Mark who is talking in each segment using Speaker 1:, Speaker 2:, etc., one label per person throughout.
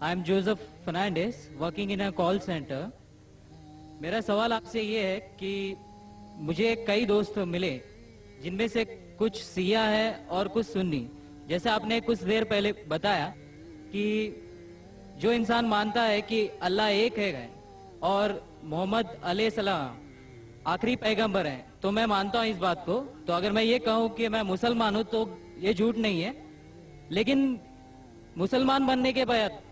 Speaker 1: I am Joseph Fernandes working in a call centre. मेरा सवाल आपसे ये है कि मुझे कई दोस्त मिले जिनमें से कुछ सिया है और कुछ सुन्नी. जैसे आपने कुछ देर पहले बताया कि जो इंसान मानता है कि अल्लाह एक है और मोहम्मद अलैहिस्सलाम आखिरी पैगंबर हैं, तो मैं मानता हूँ इस बात को. तो अगर मैं ये कहूँ कि मैं मुसलमान हूँ तो ये झूठ नहीं है. लेकिन मुसलमान बनने के बाद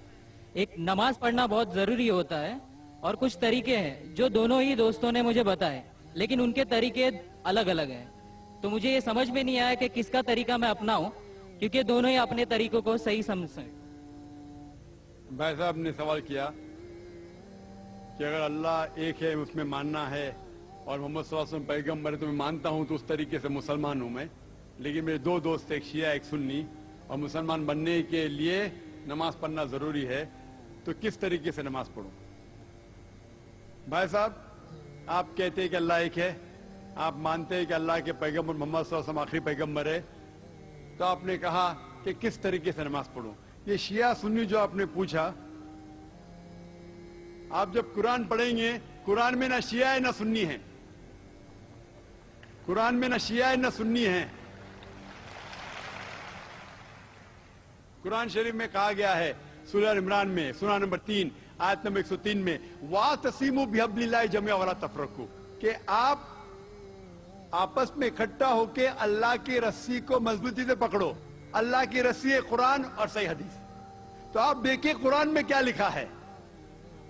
Speaker 1: एक नमाज पढ़ना बहुत जरूरी होता है और कुछ तरीके हैं जो दोनों ही दोस्तों ने मुझे बताए, लेकिन उनके तरीके अलग अलग हैं. तो मुझे ये समझ में नहीं आया कि किसका तरीका मैं अपनाऊं, क्योंकि दोनों ही अपने तरीकों को सही समझते हैं.
Speaker 2: भाई साहब ने सवाल किया कि अगर अल्लाह एक है उसमें मानना है और मोहम्मद सल्लल्लाहु अलैहि वसल्लम पैगंबर है तो मैं मानता हूं, तो उस तरीके से मुसलमान हूं मैं. लेकिन मेरे दो दोस्त, एक शिया एक सुन्नी, और मुसलमान बनने के लिए नमाज पढ़ना जरूरी है, तो किस तरीके से नमाज पढ़ूं? भाई साहब, आप कहते हैं कि अल्लाह एक है, आप मानते हैं कि अल्लाह के पैगंबर मोहम्मद सल्लल्लाहु अलैहि वसल्लम आखिरी पैगंबर है, तो आपने कहा कि किस तरीके से नमाज पढ़ूं. ये शिया सुन्नी जो आपने पूछा, आप जब कुरान पढ़ेंगे, कुरान में ना शिया है ना सुन्नी है. कुरान में ना शिया है ना सुन्नी है. कुरान शरीफ में कहा गया है सूरह इमरान में सूरह नंबर 3 आयत नंबर 103 में, वातसिमु बिहब्लिल्लाहि जमीअ वला तफरकू, कि आप आपस में इकट्ठा होके अल्लाह की रस्सी को मजबूती से पकड़ो. अल्लाह की रस्सी है कुरान और सही हदीस. तो आप देखिए कुरान में क्या लिखा है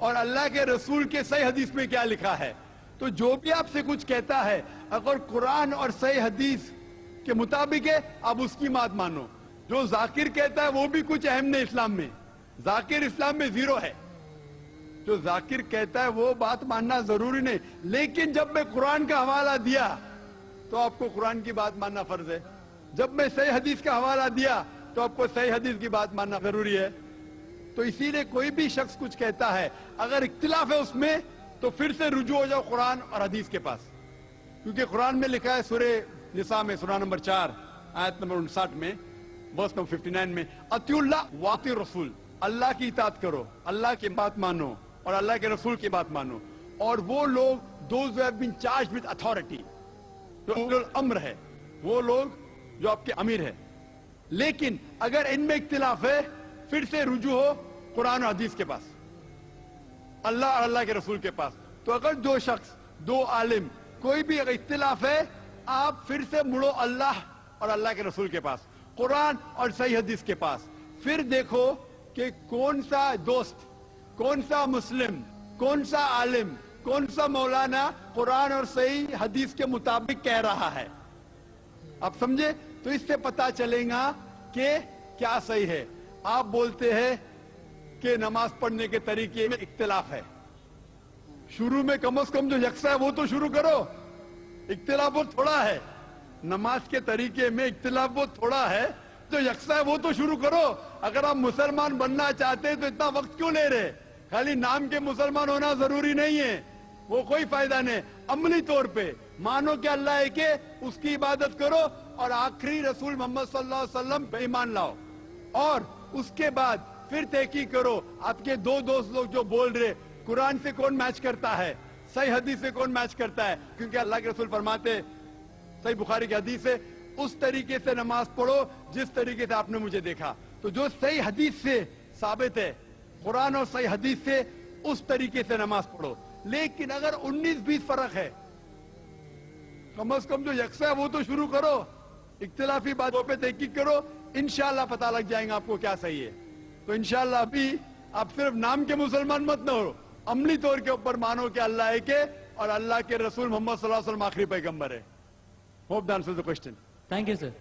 Speaker 2: और अल्लाह के रसूल के सही हदीस में क्या लिखा है. तो जो भी आपसे कुछ कहता है, अगर कुरान और सही हदीस के मुताबिक है, आप उसकी बात मानो. जो जाकिर कहता है वो भी कुछ अहम नहीं इस्लाम में. जाकिर इस्लाम में जीरो है. जो जाकिर कहता है वो बात मानना जरूरी नहीं. लेकिन जब मैं कुरान का हवाला दिया तो आपको कुरान की बात मानना फर्ज है. जब मैं सही हदीस का हवाला दिया तो आपको सही हदीस की बात मानना जरूरी है. तो इसीलिए कोई भी शख्स कुछ कहता है, अगर इख्तिलाफ है उसमें, तो फिर से रुजू हो जाओ कुरान और हदीस के पास. क्योंकि कुरान में लिखा है सूरह निसा में सूरह नंबर 4 आयत नंबर 59 में वर्स नंबर 59 में, अतिउल्लाह वाति रसूल, अल्लाह की इताअत करो, अल्लाह की बात मानो और अल्लाह के रसूल की बात मानो. और वो लोग those who have been charged with authority, जो अम्र है, वो लोग जो आपके अमीर है. लेकिन अगर इनमें इख्तिलाफ है, फिर से रुजू हो कुरान और हदीस के पास, अल्लाह और अल्लाह के रसूल के पास. तो अगर दो शख्स, दो आलिम, कोई भी अगर इख्तिलाफ है, आप फिर से मुड़ो अल्लाह और अल्लाह के रसूल के पास, कुरान और सही हदीस के पास. फिर देखो कि कौन सा दोस्त, कौन सा मुस्लिम, कौन सा आलिम, कौन सा मौलाना कुरान और सही हदीस के मुताबिक कह रहा है. आप समझे? तो इससे पता चलेगा कि क्या सही है. आप बोलते हैं कि नमाज पढ़ने के तरीके में इख्तिलाफ है. शुरू में कम से कम जो यकसा है वो तो शुरू करो. इख्तिलाफ वो थोड़ा है, नमाज के तरीके में इख्तिलाफ वो थोड़ा है, जो यकसा है वो तो शुरू करो. अगर आप मुसलमान बनना चाहते हैं तो इतना वक्त क्यों ले रहे? खाली नाम के मुसलमान होना जरूरी नहीं है, वो कोई फायदा नहीं. अमली तौर पे मानो कि अल्लाह एक है, उसकी इबादत करो और आखिरी रसूल मोहम्मद सल्लल्लाहु अलैहि वसल्लम पे ईमान लाओ. और उसके बाद फिर तहकीक करो. आपके दो दोस्त लोग जो बोल रहे कुरान से कौन मैच करता है, सही हदीस से कौन मैच करता है, क्योंकि अल्लाह के रसूल फरमाते, सही बुखारी की हदीस है, उस तरीके से नमाज पढ़ो जिस तरीके से आपने मुझे देखा. तो जो सही हदीस से साबित है, कुरान और सही हदीस से, उस तरीके से नमाज पढ़ो. लेकिन अगर 19-20 फर्क है, कम से कम जो यकसा है वो तो शुरू करो. इख्तिलाफी बातों पे तहकीक करो, इंशाअल्लाह पता लग जाएगा आपको क्या सही है. तो इंशाअल्लाह अभी आप सिर्फ नाम के मुसलमान मत न हो, अमली तौर के ऊपर मानो कि अल्लाह एक है और अल्लाह के रसूल मोहम्मद सल्लल्लाहु अलैहि वसल्लम आखिरी पैगंबर है. Hope that answers the question.
Speaker 1: Thank you sir.